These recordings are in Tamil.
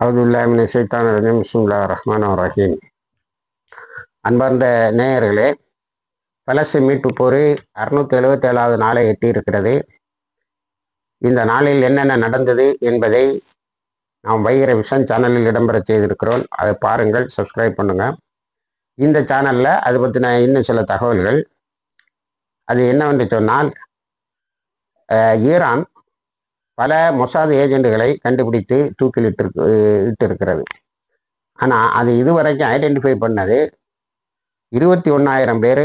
அவுதுல்லாஹி மினஷ் ஷைத்தானிர் ரஜீம். பிஸ்மில்லாஹிர் ரஹ்மானிர் ரஹீம். அன்பார்ந்த நேயர்களே, பலஸ்தீன் மீட்பு போர் 677வது நாளை எட்டி இருக்கிறது. இந்த நாளில் என்னென்ன நடந்தது என்பதை நாம் வைகிற விஷன் சேனலில் இடம்பெற செய்திருக்கிறோம். அதை பாருங்கள், சப்ஸ்கிரைப் பண்ணுங்க. இந்த சேனலில் அது பற்றின இன்னும் சில தகவல்கள். அது என்னவென்று சொன்னால், ஈரான் பல மொசாத் ஏஜெண்டுகளை கண்டுபிடித்து தூக்கில் இட்டிருக்கிறது. ஆனால் அது இதுவரைக்கும் ஐடென்டிஃபை பண்ணது 21,000 பேர்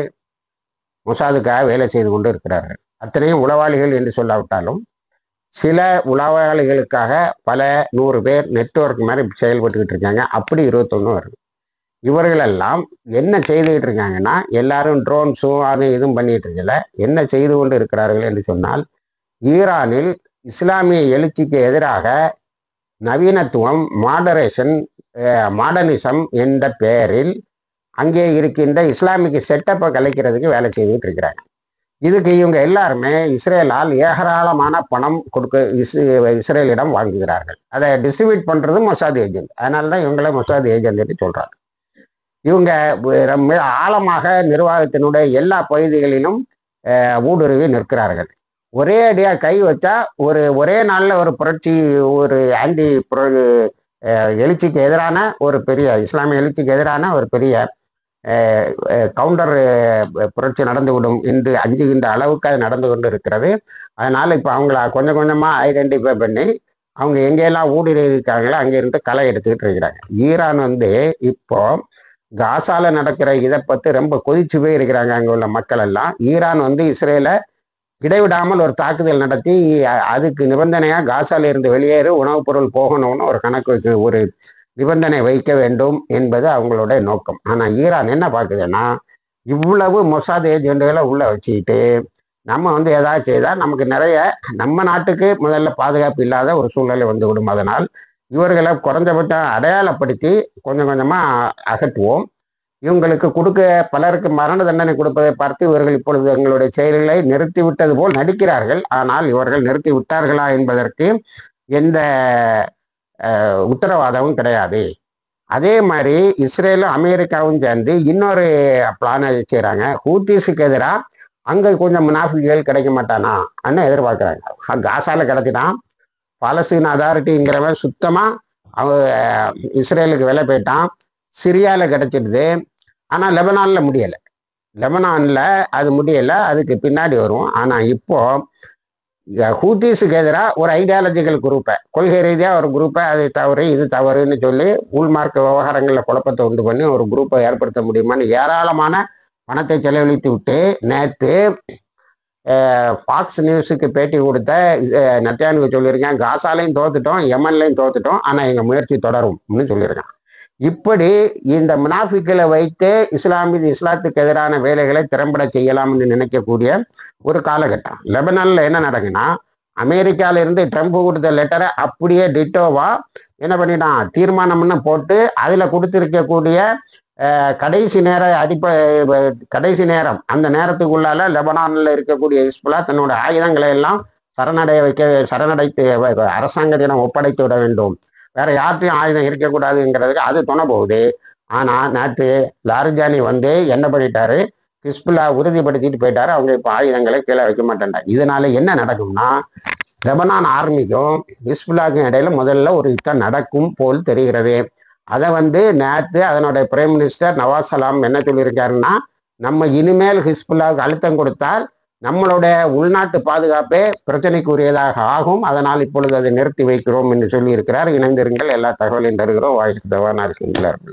மொசாதுக்காக வேலை செய்து கொண்டு இருக்கிறார்கள். அத்தனையும் உளவாளிகள் என்று சொல்லாவிட்டாலும் சில உளவாளிகளுக்காக பல 100 பேர் நெட்வொர்க் மாதிரி செயல்பட்டுக்கிட்டு இருக்காங்க. அப்படி 21 வருது. இவர்களெல்லாம் என்ன செய்துக்கிட்டு இருக்காங்கன்னா, எல்லாரும் ட்ரோன்ஸும் அது இதுவும் பண்ணிட்டு இருக்கல. என்ன செய்து கொண்டு இருக்கிறார்கள் என்று சொன்னால், ஈரானில் இஸ்லாமிய எழுச்சிக்கு எதிராக நவீனத்துவம், மாடர்னிசம் என்ற பெயரில் அங்கே இருக்கின்ற இஸ்லாமிக் செட்டப்பை கலைக்கிறதுக்கு வேலை செய்துட்டு இருக்கிறாங்க. இதுக்கு இவங்க எல்லாருமே இஸ்ரேலால் ஏராளமான பணம் இஸ்ரேலிடம் வாங்குகிறார்கள். அதை டிஸ்ட்ரிபியூட் பண்றது மொசாத் ஏஜென்ட். அதனால தான் இவங்கள மொசாத் ஏஜென்ட் சொல்றாங்க. இவங்க மிக ஆழமாக நிர்வாகத்தினுடைய எல்லா பகுதிகளிலும் ஊடுருவி நிற்கிறார்கள். ஒரே அடியாக கை வச்சா ஒரே நாளில் ஒரு புரட்சி, ஒரு எழுச்சிக்கு எதிரான ஒரு பெரிய இஸ்லாமிய எழுச்சிக்கு எதிரான ஒரு பெரிய கவுண்டர் புரட்சி நடந்துவிடும் என்று அஞ்சுகின்ற அளவுக்கு அது நடந்து கொண்டு இருக்கிறது. அதனால் இப்போ அவங்கள கொஞ்சம் கொஞ்சமாக ஐடென்டிஃபை பண்ணி அவங்க எங்கெல்லாம் ஊடுருவி இருக்காங்களோ அங்கேருந்து களை எடுத்துக்கிட்டு இருக்கிறாங்க. ஈரான் இப்போ காசால நடக்கிற இதை பற்றி ரொம்ப கொதிச்சு போய் இருக்கிறாங்க. அங்கே உள்ள மக்கள் எல்லாம் ஈரான் இஸ்ரேலை இடைவிடாமல் ஒரு தாக்குதல் நடத்தி அதுக்கு நிபந்தனையாக காசால இருந்து வெளியேறு, உணவுப் பொருள் போகணும்னு ஒரு கணக்கு ஒரு நிபந்தனை வைக்க வேண்டும் என்பது அவங்களுடைய நோக்கம். ஆனால் ஈரான் என்ன பார்க்குதுன்னா, இவ்வளவு மொசாத் ஏஜெண்டுகளை உள்ள வச்சுக்கிட்டு நம்ம ஏதாவது செய்தால் நமக்கு நிறைய நம்ம நாட்டுக்கு முதல்ல பாதுகாப்பு இல்லாத ஒரு சூழ்நிலை வந்துவிடும். அதனால் இவர்களை குறைஞ்சபட்சம் அடையாளப்படுத்தி கொஞ்சம் கொஞ்சமாக அகற்றுவோம். இவங்களுக்கு பலருக்கு மரண தண்டனை கொடுப்பதை பார்த்து இவர்கள் இப்பொழுது எங்களுடைய செயல்களை நிறுத்திவிட்டது போல் நடிக்கிறார்கள். ஆனால் இவர்கள் நிறுத்தி விட்டார்களா என்பதற்கு எந்த உத்தரவாதமும் கிடையாது. அதே மாதிரி இஸ்ரேலும் அமெரிக்காவும் சேர்ந்து இன்னொரு பிளானை செய்கிறாங்க. ஹூத்திஸுக்கு எதிராக அங்கே கொஞ்சம் முனாஃபிக்குகள் கிடைக்க மாட்டானா அன்னு எதிர்பார்க்குறாங்க. காசால கிடைச்சிட்டான், பாலஸ்தீன் அதாரிட்டிங்கிறவன் சுத்தமாக இஸ்ரேலுக்கு விலை போயிட்டான். சிரியாவில் கிடைச்சிடுது, ஆனால் லெபனானில் முடியலை. லெபனானில் அது முடியலை, அதுக்கு பின்னாடி வரும். ஆனால் இப்போ ஹூத்திஸுக்கு எதிராக ஒரு ஐடியாலஜிக்கல் குரூப்பை, கொள்கை ரீதியாக ஒரு குரூப்பை அது தவறு இது தவறுன்னு சொல்லி உள்மார்க்க விவகாரங்களில் குழப்பத்தை உண்டு பண்ணி ஒரு குரூப்பை ஏற்படுத்த முடியுமான்னு ஏராளமான பணத்தை செலவழித்து விட்டு நேற்று ஃபாக்ஸ் நியூஸுக்கு பேட்டி கொடுத்த நெத்தன்யாஹு சொல்லியிருக்கேன், காசாலையும் தோத்துட்டோம், யமன்லையும் தோத்துட்டோம், ஆனால் எங்கள் முயற்சி தொடரும்னு சொல்லியிருக்கான். இப்படி இந்த முனாஃபிக்களை வைத்து இஸ்லாத்துக்கு எதிரான வேலைகளை திறம்பட செய்யலாம்னு நினைக்கக்கூடிய ஒரு காலகட்டம். லெபனானில் என்ன நடக்குன்னா, அமெரிக்காவிலிருந்து ட்ரம்ப் கொடுத்த லெட்டரை அப்படியே டிட்டோவா என்ன பண்ணிட்டான், தீர்மானம்னு போட்டு அதில் கொடுத்திருக்கக்கூடிய கடைசி நேரம் அந்த நேரத்துக்குள்ளால லெபனானில் இருக்கக்கூடிய ஹிஸ்புல்லா தன்னோட ஆயுதங்களை எல்லாம் சரணடைத்து அரசாங்கத்திடம் ஒப்படைத்து விட வேண்டும், வேற யார்ட்டையும் ஆயுதம் இருக்கக்கூடாதுங்கிறதுக்கு அது துணை போகுது. ஆனால் நேற்று லாரிஜானி என்ன பண்ணிட்டாரு, ஹிஸ்புல்லா உறுதிப்படுத்திட்டு போயிட்டாரு, அவங்க இப்போ ஆயுதங்களை கீழே வைக்க மாட்டேன்டாங்க. இதனால என்ன நடக்கும்னா, லெபனான் ஆர்மிக்கும் ஹிஸ்புல்லாவுக்கும் இடையில முதல்ல ஒரு யுத்தம் நடக்கும் போல் தெரிகிறது. அதை நேற்று அதனுடைய பிரைம் மினிஸ்டர் நவாஸ் சலாம் என்ன சொல்லியிருக்காருன்னா, நம்ம இனிமேல் ஹிஸ்புல்லாவுக்கு அழுத்தம் கொடுத்தால் நம்மளுடைய உள்நாட்டு பாதுகாப்பே பிரச்சனைக்குரியதாக ஆகும், அதனால் இப்பொழுது அதை நிறுத்தி வைக்கிறோம் என்று சொல்லியிருக்கிறார். இணைந்திருங்கள், எல்லா தகவலையும் தருகிறோம். வாழ்க்கை தவானா இருக்கின்றார்கள்.